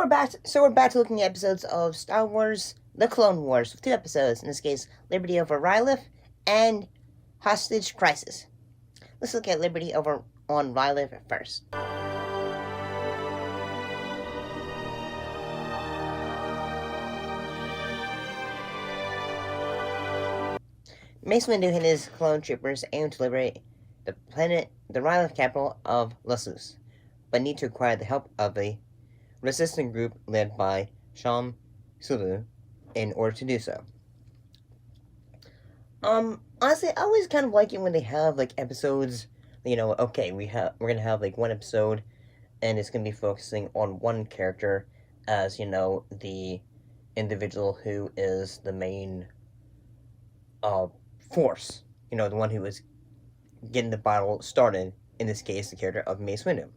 we're back. So we're back to looking at episodes of Star Wars: The Clone Wars with 2 episodes. In this case, Liberty over Ryloth and Hostage Crisis. Let's look at Liberty over on Ryloth first. Mace Windu and his clone troopers aim to liberate the Ryloth capital of Lusus, but need to acquire the help of a resistant group led by Sham Sulu in order to do so. Honestly, I always kind of like it when they have like episodes. Okay, we're gonna have like one episode, and it's gonna be focusing on one character as the individual who is the main force. The one who is getting the battle started. In this case, the character of Mace Windu.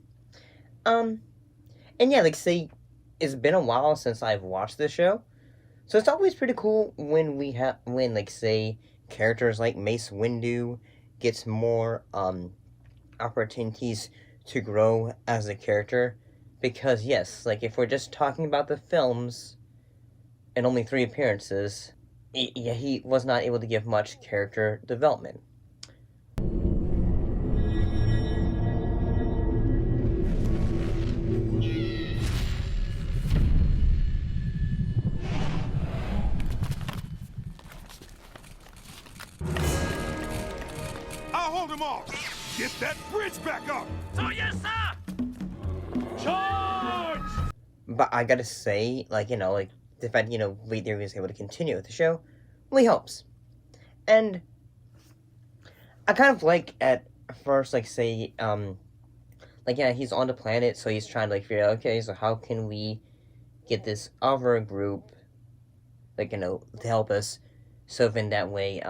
And yeah, say, it's been a while since I've watched this show, so it's always pretty cool when say, characters like Mace Windu gets more, opportunities to grow as a character, because yes, if we're just talking about the films, and only 3 appearances, he was not able to give much character development. Get that bridge back up! Oh, yes, sir! Charge! But I gotta say, the fact, Vader was able to continue with the show really helps. And I kind of at first, say, he's on the planet, so he's trying to, figure out, okay, so how can we get this other group, to help us, so then that way,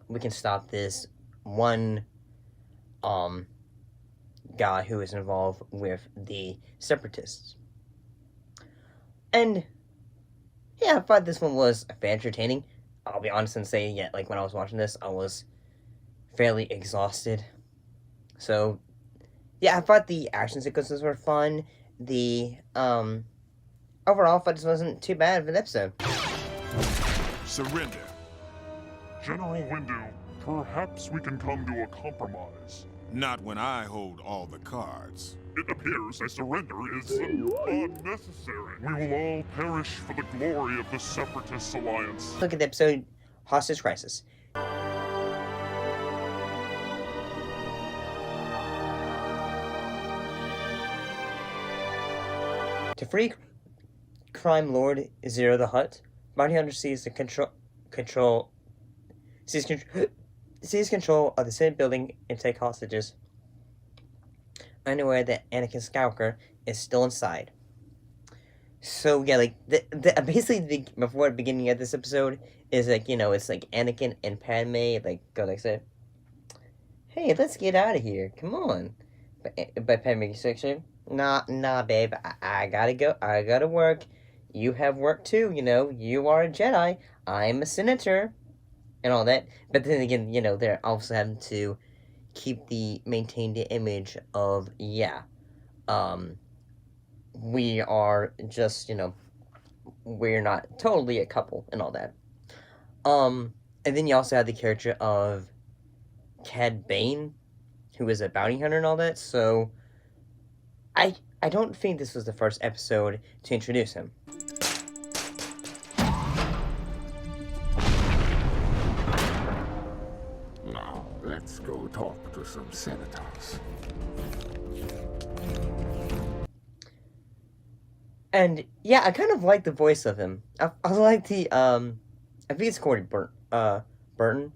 we can stop this one guy who is involved with the Separatists. And yeah, I thought this one was fairly entertaining. I'll be honest and say, when I was watching this, I was fairly exhausted. So yeah, I thought the action sequences were fun. The overall, I thought this wasn't too bad of an episode. Surrender. General Windu, perhaps we can come to a compromise. Not when I hold all the cards. It appears a surrender is unnecessary. We will all perish for the glory of the Separatist Alliance. Look at the episode Hostage Crisis. To free crime lord Zero the Hutt, Bounty Hunter seizes control of the Senate building and take hostages, unaware that Anakin Skywalker is still inside. So yeah, basically before the beginning of this episode is it's Anakin and Padme go say, "Hey, let's get out of here, come on." But Padme says, nah, babe, I gotta go, I gotta work. You have work too, you are a Jedi, I'm a senator. And all that, but then again, they're also having to maintain the image of, we are just, we're not totally a couple and all that. And then you also have the character of Cad Bane, who is a bounty hunter and all that, so I don't think this was the first episode to introduce him. Let's go talk to some senators. And yeah, I kind of like the voice of him. I like the I think it's Corey Burton.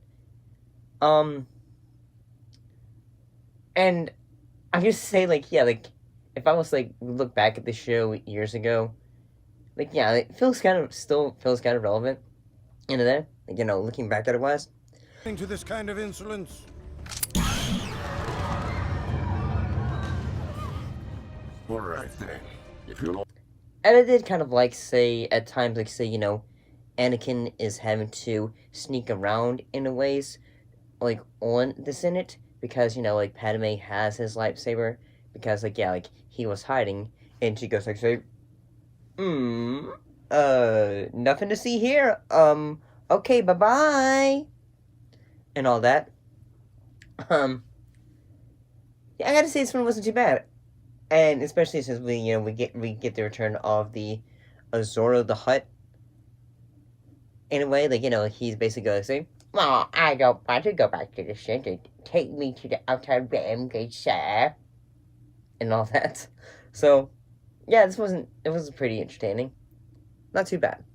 And I just say if I was look back at the show years ago, it still feels kind of relevant into that. Looking back at it was. To this kind of insolence. All right then. If you And I did kind of say at times Anakin is having to sneak around in a ways on the Senate because Padme has his lightsaber because he was hiding and she goes say, Nothing to see here. Okay, bye-bye. And all that. Yeah, I gotta say this one wasn't too bad. And especially since we get the return of the Azora the Hutt. In a way, he's basically going to say, "Oh, I don't want to go back to the center. Take me to the outer rim, good sir." And all that. So, yeah, it was pretty entertaining. Not too bad.